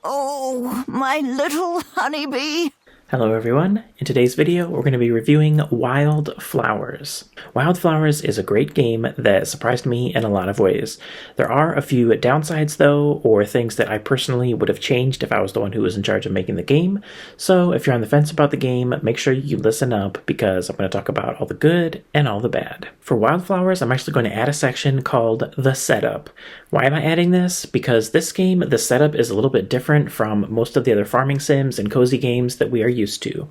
Oh, my little honeybee. Hello everyone. In today's video, we're going to be reviewing Wylde Flowers. Wylde Flowers is a great game that surprised me in a lot of ways. There are a few downsides though, or things that I personally would have changed if I was the one who was in charge of making the game. So if you're on the fence about the game, make sure you listen up because I'm going to talk about all the good and all the bad. For Wylde Flowers, I'm actually going to add a section called The Setup. Why am I adding this? Because this game, the setup is a little bit different from most of the other farming sims and cozy games that we are used to.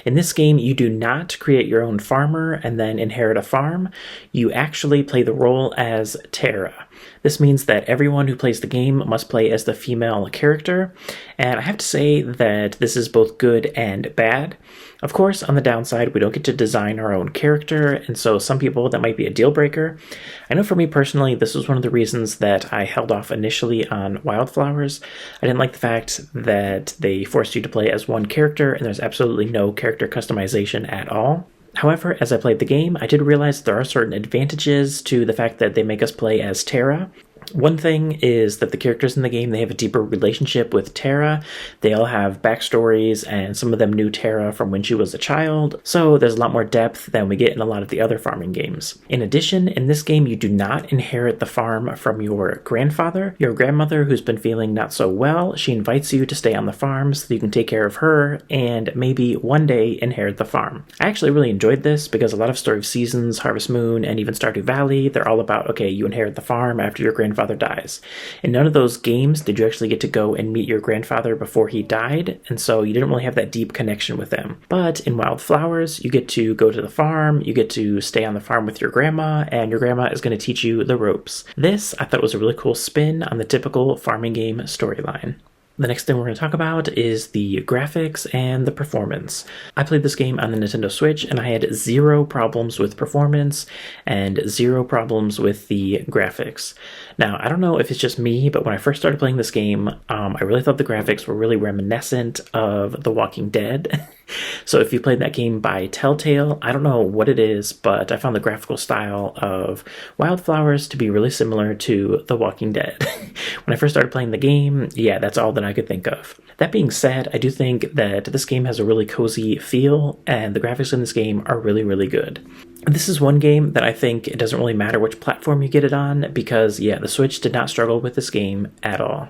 In this game, you do not create your own farmer and then inherit a farm. You actually play the role as Terra. This means that everyone who plays the game must play as the female character, and I have to say that this is both good and bad. Of course, on the downside, we don't get to design our own character, and so some people that might be a deal breaker. I know for me personally, this was one of the reasons that I held off initially on Wylde Flowers. I didn't like the fact that they forced you to play as one character, and there's absolutely no character customization at all. However, as I played the game, I did realize there are certain advantages to the fact that they make us play as Terra. One thing is that the characters in the game, they have a deeper relationship with Terra. They all have backstories, and some of them knew Terra from when she was a child, so there's a lot more depth than we get in a lot of the other farming games. In addition, in this game, you do not inherit the farm from your grandfather. Your grandmother, who's been feeling not so well, she invites you to stay on the farm so that you can take care of her and maybe one day inherit the farm. I actually really enjoyed this because a lot of Story of Seasons, Harvest Moon, and even Stardew Valley, they're all about, okay, you inherit the farm after your grandfather dies. In none of those games did you actually get to go and meet your grandfather before he died, and so you didn't really have that deep connection with him. But in Wylde Flowers, you get to go to the farm, you get to stay on the farm with your grandma, and your grandma is going to teach you the ropes. This, I thought, was a really cool spin on the typical farming game storyline. The next thing we're going to talk about is the graphics and the performance. I played this game on the Nintendo Switch and I had zero problems with performance and zero problems with the graphics. Now, I don't know if it's just me, but when I first started playing this game, I really thought the graphics were really reminiscent of The Walking Dead. So if you played that game by Telltale, I don't know what it is, but I found the graphical style of Wylde Flowers to be really similar to The Walking Dead. When I first started playing the game, yeah, that's all that I could think of. That being said, I do think that this game has a really cozy feel, and the graphics in this game are really, really good. This is one game that I think it doesn't really matter which platform you get it on, because, yeah, the Switch did not struggle with this game at all.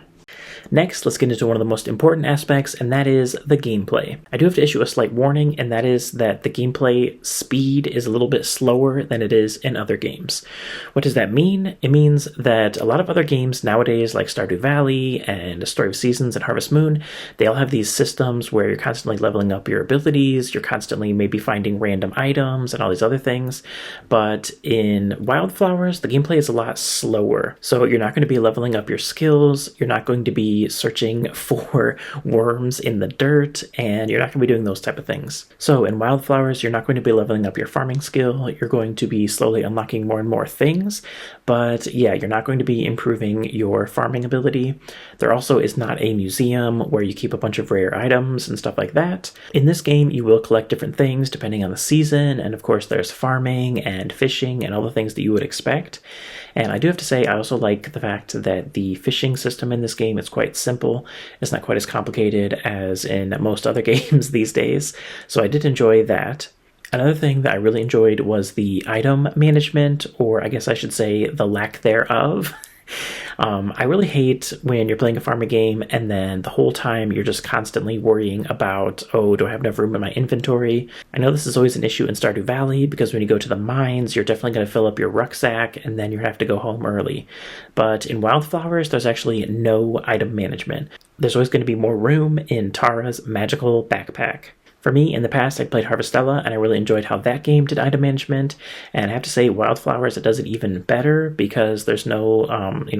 Next, let's get into one of the most important aspects, and that is the gameplay. I do have to issue a slight warning, and that is that the gameplay speed is a little bit slower than it is in other games. What does that mean? It means that a lot of other games nowadays, like Stardew Valley and Story of Seasons and Harvest Moon, they all have these systems where you're constantly leveling up your abilities, you're constantly maybe finding random items and all these other things. But in Wylde Flowers, the gameplay is a lot slower. So you're not going to be leveling up your skills, you're not going to be searching for worms in the dirt, and you're not going to be doing those type of things. So in Wylde Flowers, you're not going to be leveling up your farming skill, you're going to be slowly unlocking more and more things, but yeah, you're not going to be improving your farming ability. There also is not a museum where you keep a bunch of rare items and stuff like that. In this game, you will collect different things depending on the season, and of course there's farming and fishing and all the things that you would expect. And I do have to say, I also like the fact that the fishing system in this game is quite simple. It's not quite as complicated as in most other games these days, so I did enjoy that. Another thing that I really enjoyed was the item management, or I guess I should say the lack thereof. I really hate when you're playing a farming game and then the whole time you're just constantly worrying about, oh, do I have enough room in my inventory? I know this is always an issue in Stardew Valley because when you go to the mines, you're definitely going to fill up your rucksack and then you have to go home early. But in Wylde Flowers, there's actually no item management. There's always going to be more room in Tara's magical backpack. For me, in the past, I played Harvestella, and I really enjoyed how that game did item management, and I have to say, Wylde Flowers, it does it even better, because there's no,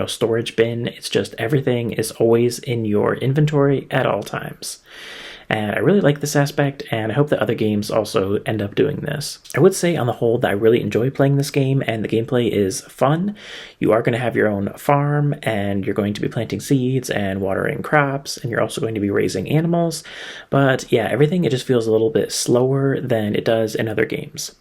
storage bin. It's just everything is always in your inventory at all times. And I really like this aspect, and I hope that other games also end up doing this. I would say on the whole that I really enjoy playing this game, and the gameplay is fun. You are going to have your own farm, and you're going to be planting seeds and watering crops, and you're also going to be raising animals. But yeah, everything, it just feels a little bit slower than it does in other games.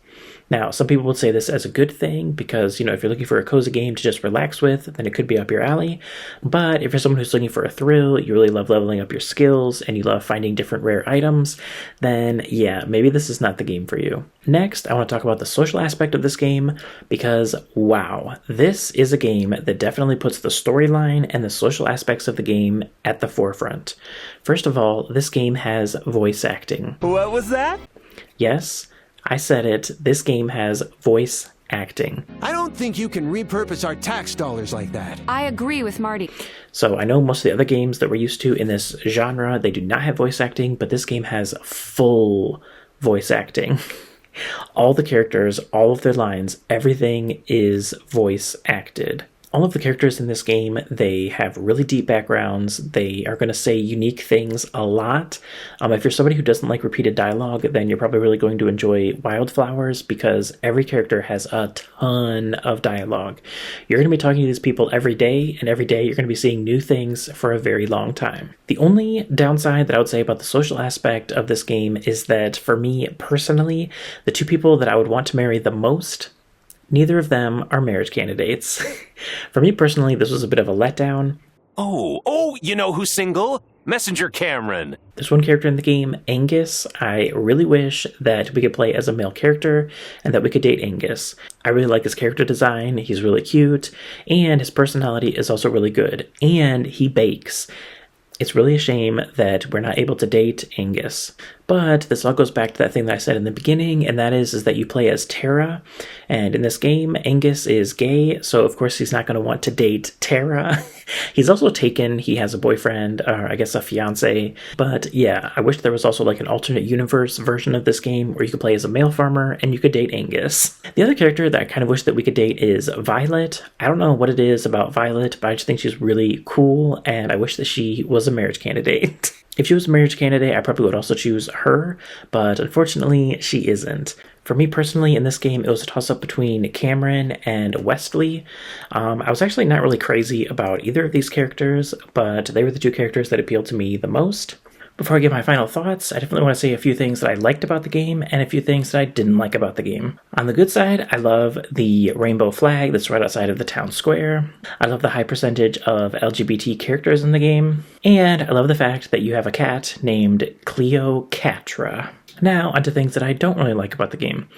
Now, some people would say this as a good thing because, if you're looking for a cozy game to just relax with, then it could be up your alley. But if you're someone who's looking for a thrill, you really love leveling up your skills, and you love finding different rare items, then yeah, maybe this is not the game for you. Next, I want to talk about the social aspect of this game because, wow, this is a game that definitely puts the storyline and the social aspects of the game at the forefront. First of all, this game has voice acting. What was that? Yes, I said it. This game has voice acting. I don't think you can repurpose our tax dollars like that. I agree with Marty. So I know most of the other games that we're used to in this genre, they do not have voice acting, but this game has full voice acting. All the characters, all of their lines, everything is voice acted. All of the characters in this game, they have really deep backgrounds. They are going to say unique things a lot. If you're somebody who doesn't like repeated dialogue, then you're probably really going to enjoy Wylde Flowers because every character has a ton of dialogue. You're going to be talking to these people every day, and every day you're going to be seeing new things for a very long time. The only downside that I would say about the social aspect of this game is that for me personally, the two people that I would want to marry the most, neither of them are marriage candidates. For me personally, this was a bit of a letdown. Oh, you know who's single? Messenger Cameron. There's one character in the game, Angus. I really wish that we could play as a male character and that we could date Angus. I really like his character design. He's really cute, and his personality is also really good, and he bakes. It's really a shame that we're not able to date Angus. But this all goes back to that thing that I said in the beginning, and that is that you play as Tara. And in this game, Angus is gay, so of course he's not going to want to date Tara. He's also taken, he has a boyfriend, or I guess a fiance. But yeah, I wish there was also like an alternate universe version of this game where you could play as a male farmer and you could date Angus. The other character that I kind of wish that we could date is Violet. I don't know what it is about Violet, but I just think she's really cool, and I wish that she was a marriage candidate. If she was a marriage candidate, I probably would also choose her, but unfortunately, she isn't. For me personally, in this game, it was a toss-up between Cameron and Wesley. I was actually not really crazy about either of these characters, but they were the two characters that appealed to me the most. Before I give my final thoughts, I definitely want to say a few things that I liked about the game and a few things that I didn't like about the game. On the good side, I love the rainbow flag that's right outside of the town square. I love the high percentage of LGBT characters in the game. And I love the fact that you have a cat named Cleocatra. Now, onto things that I don't really like about the game.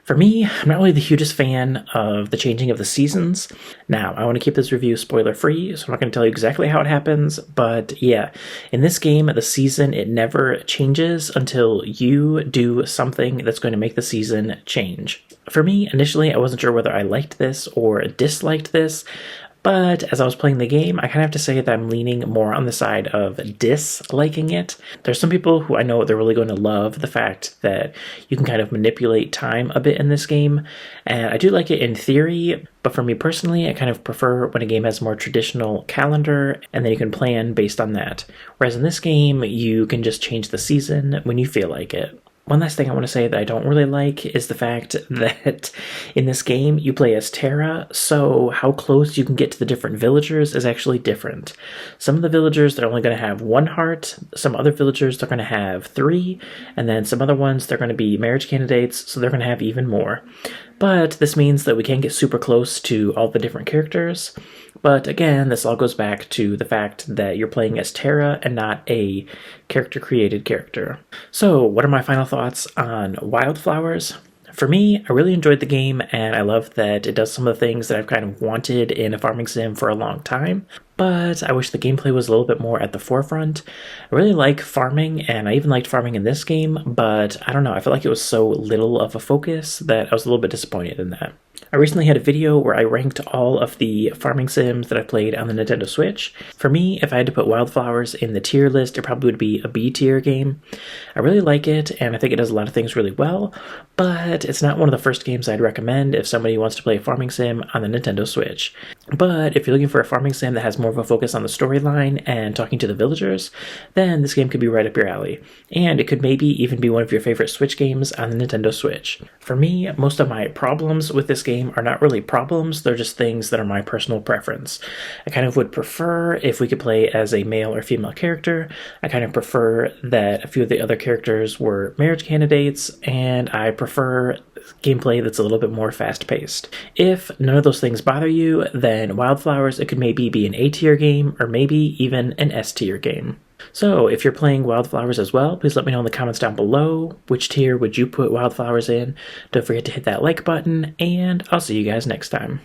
For me, I'm not really the hugest fan of the changing of the seasons. Now, I want to keep this review spoiler-free, so I'm not going to tell you exactly how it happens, but yeah, in this game, the season, it never changes until you do something that's going to make the season change. For me, initially, I wasn't sure whether I liked this or disliked this, but as I was playing the game, I kind of have to say that I'm leaning more on the side of disliking it. There's some people who I know they're really going to love the fact that you can kind of manipulate time a bit in this game, and I do like it in theory, but for me personally, I kind of prefer when a game has more traditional calendar, and then you can plan based on that. Whereas in this game, you can just change the season when you feel like it. One last thing I want to say that I don't really like is the fact that in this game you play as Tara, so how close you can get to the different villagers is actually different. Some of the villagers, they're only going to have 1 heart, some other villagers, they're going to have 3, and then some other ones, they're going to be marriage candidates, so they're going to have even more. But this means that we can't get super close to all the different characters. But again, this all goes back to the fact that you're playing as Tara and not a character-created character. So, what are my final thoughts on Wylde Flowers? For me, I really enjoyed the game, and I love that it does some of the things that I've kind of wanted in a farming sim for a long time, but I wish the gameplay was a little bit more at the forefront. I really like farming, and I even liked farming in this game, but I don't know, I feel like it was so little of a focus that I was a little bit disappointed in that. I recently had a video where I ranked all of the farming sims that I played on the Nintendo Switch. For me, if I had to put Wylde Flowers in the tier list, it probably would be a B tier game. I really like it, and I think it does a lot of things really well, but it's not one of the first games I'd recommend if somebody wants to play a farming sim on the Nintendo Switch. But if you're looking for a farming sim that has more of a focus on the storyline and talking to the villagers, then this game could be right up your alley. And it could maybe even be one of your favorite Switch games on the Nintendo Switch. For me, most of my problems with this game are not really problems, they're just things that are my personal preference. I kind of would prefer if we could play as a male or female character. I kind of prefer that a few of the other characters were marriage candidates, and I prefer gameplay that's a little bit more fast-paced. If none of those things bother you, then Wylde Flowers, it could maybe be an A-tier game, or maybe even an S-tier game. So, if you're playing Wylde Flowers as well, please let me know in the comments down below. Which tier would you put Wylde Flowers in? Don't forget to hit that like button, and I'll see you guys next time.